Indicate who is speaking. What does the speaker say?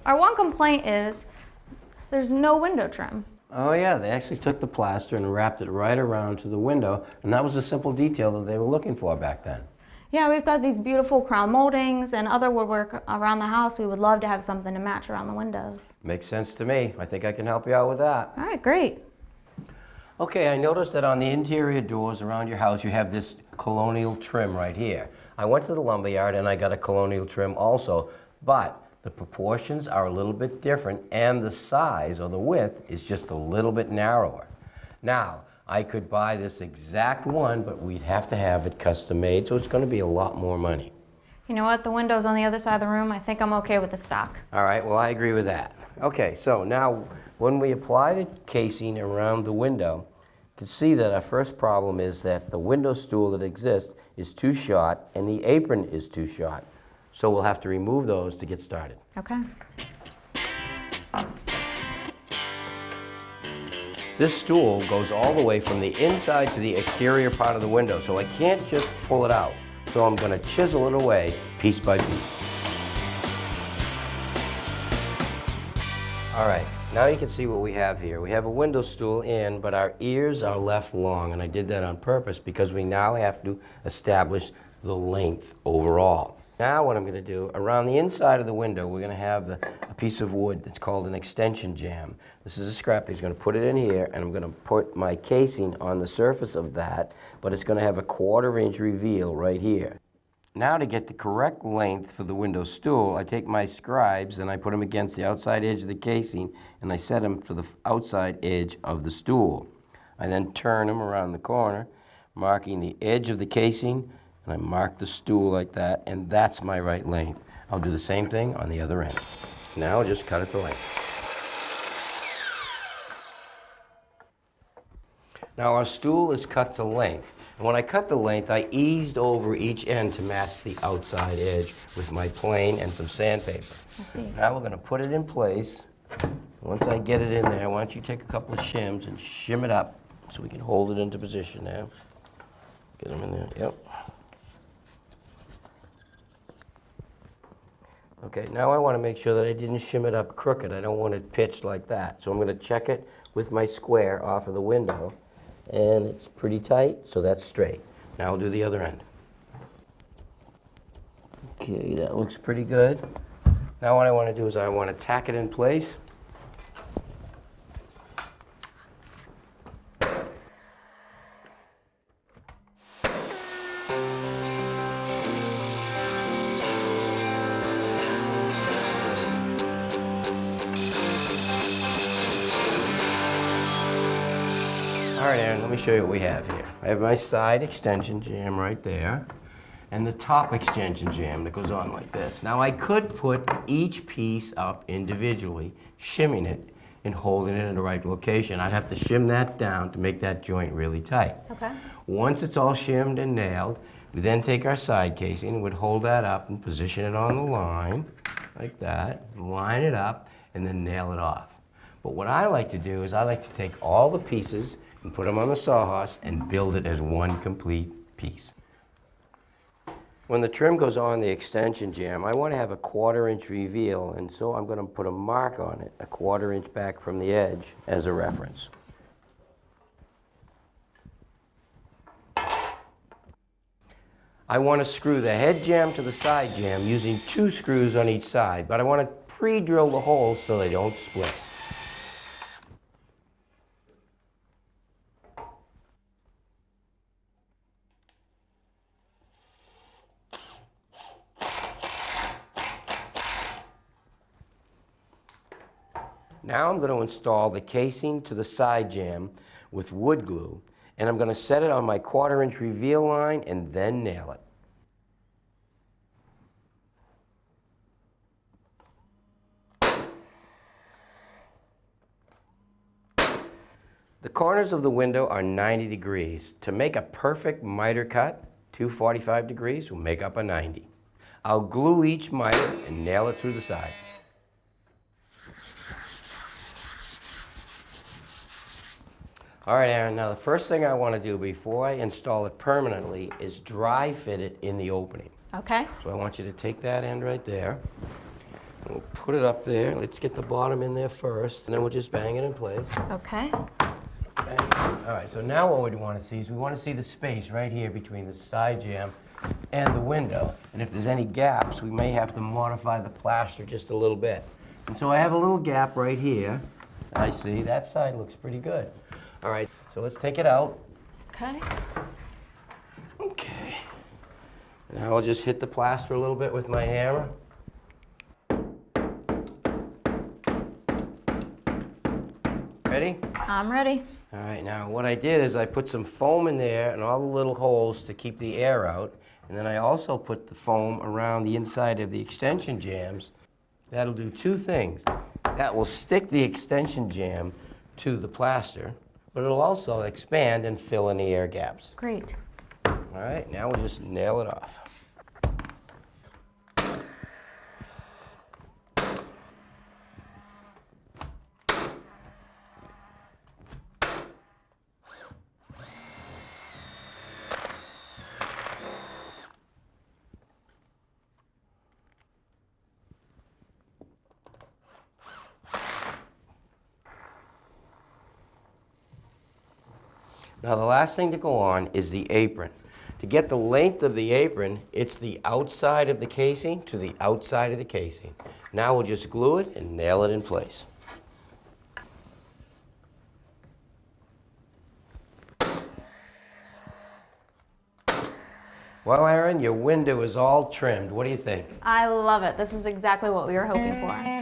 Speaker 1: Our one complaint is there's no window trim.
Speaker 2: Oh yeah, they actually took the plaster and wrapped it right around to the window, and that was a simple detail that they were looking for back then.
Speaker 1: Yeah, we've got these beautiful crown moldings and other woodwork around the house. We would love to have something to match around the windows.
Speaker 2: Makes sense to me. I think I can help you out with that.
Speaker 1: All right, great.
Speaker 2: Okay, I noticed that on the interior doors around your house you have this colonial trim right here. I went to the lumber yard and I got a colonial trim also, but the proportions are a little bit different and the size or the width is just a little bit narrower. Now, I could buy this exact one, but we'd have to have it custom made, so it's going to be a lot more money.
Speaker 1: You know what? The window's on the other side of the room. I think I'm okay with the stock.
Speaker 2: All right, well, I agree with that. Okay, so now when we apply the casing around the window, you can see that our first problem is that the window stool that exists is too short and the apron is too short. So we'll have to remove those to get started.
Speaker 1: Okay.
Speaker 2: This stool goes all the way from the inside to the exterior part of the window, so I can't just pull it out. So I'm going to chisel it away piece by piece. All right, now you can see what we have here. We have a window stool in, but our ears are left long, and I did that on purpose because we now have to establish the length overall. Now what I'm going to do, around the inside of the window, we're going to have a piece of wood that's called an extension jamb. This is a scrap. He's going to put it in here, and I'm going to put my casing on the surface of that, but it's going to have a 1/4 inch reveal right here. Now to get the correct length for the window stool, I take my scribes and I put them against the outside edge of the casing, and I set them for the outside edge of the stool. I then turn them around the corner, marking the edge of the casing, and I mark the stool like that, and that's my right length. I'll do the same thing on the other end. Now I'll just cut it to length. Now our stool is cut to length. And when I cut the length, I eased over each end to match the outside edge with my plane and some sandpaper.
Speaker 1: I see.
Speaker 2: Now we're going to put it in place. Once I get it in there, why don't you take a couple of shims and shim it up so we can hold it into position now. Get them in there, yep. Okay, now I want to make sure that I didn't shim it up crooked. I don't want it pitched like that. So I'm going to check it with my square off of the window. And it's pretty tight, so that's straight. Now I'll do the other end. Okay, that looks pretty good. Now what I want to do is I want to tack it in place. All right, Aaron, let me show you what we have here. I have my side extension jamb right there, and the top extension jamb that goes on like this. Now I could put each piece up individually, shimming it and holding it in the right location. I'd have to shim that down to make that joint really tight.
Speaker 1: Okay.
Speaker 2: Once it's all shimmed and nailed, we then take our side casing and would hold that up and position it on the line, like that, line it up, and then nail it off. But what I like to do is I like to take all the pieces and put them on the sawhorse and build it as one complete piece. When the trim goes on the extension jamb, I want to have a 1/4 inch reveal, and so I'm going to put a mark on it, a 1/4 inch back from the edge as a reference. I want to screw the head jamb to the side jamb using 2 screws on each side, but I want to pre-drill the holes so they don't split. Now I'm going to install the casing to the side jamb with wood glue, and I'm going to set it on my 1/4 inch reveal line and then nail it. The corners of the window are 90 degrees. To make a perfect miter cut, 245 degrees will make up a 90. I'll glue each miter and nail it through the side. All right, Aaron, now the first thing I want to do before I install it permanently is dry fit it in the opening.
Speaker 1: Okay.
Speaker 2: So I want you to take that end right there. And we'll put it up there. Let's get the bottom in there first, and then we'll just bang it in place.
Speaker 1: Okay.
Speaker 2: Bang. All right, so now what we want to see is we want to see the space right here between the side jamb and the window. And if there's any gaps, we may have to modify the plaster just a little bit. And so I have a little gap right here. I see that side looks pretty good. All right, so let's take it out.
Speaker 1: Okay.
Speaker 2: Okay. Now I'll just hit the plaster a little bit with my hammer. Ready?
Speaker 1: I'm ready.
Speaker 2: All right, now what I did is I put some foam in there and all the little holes to keep the air out. And then I also put the foam around the inside of the extension jambs. That'll do two things. That will stick the extension jamb to the plaster, but it'll also expand and fill in the air gaps.
Speaker 1: Great.
Speaker 2: All right, now we'll just nail it off. Now the last thing to go on is the apron. To get the length of the apron, it's the outside of the casing to the outside of the casing. Now we'll just glue it and nail it in place. Well, Aaron, your window is all trimmed. What do you think?
Speaker 1: I love it. This is exactly what we were hoping for.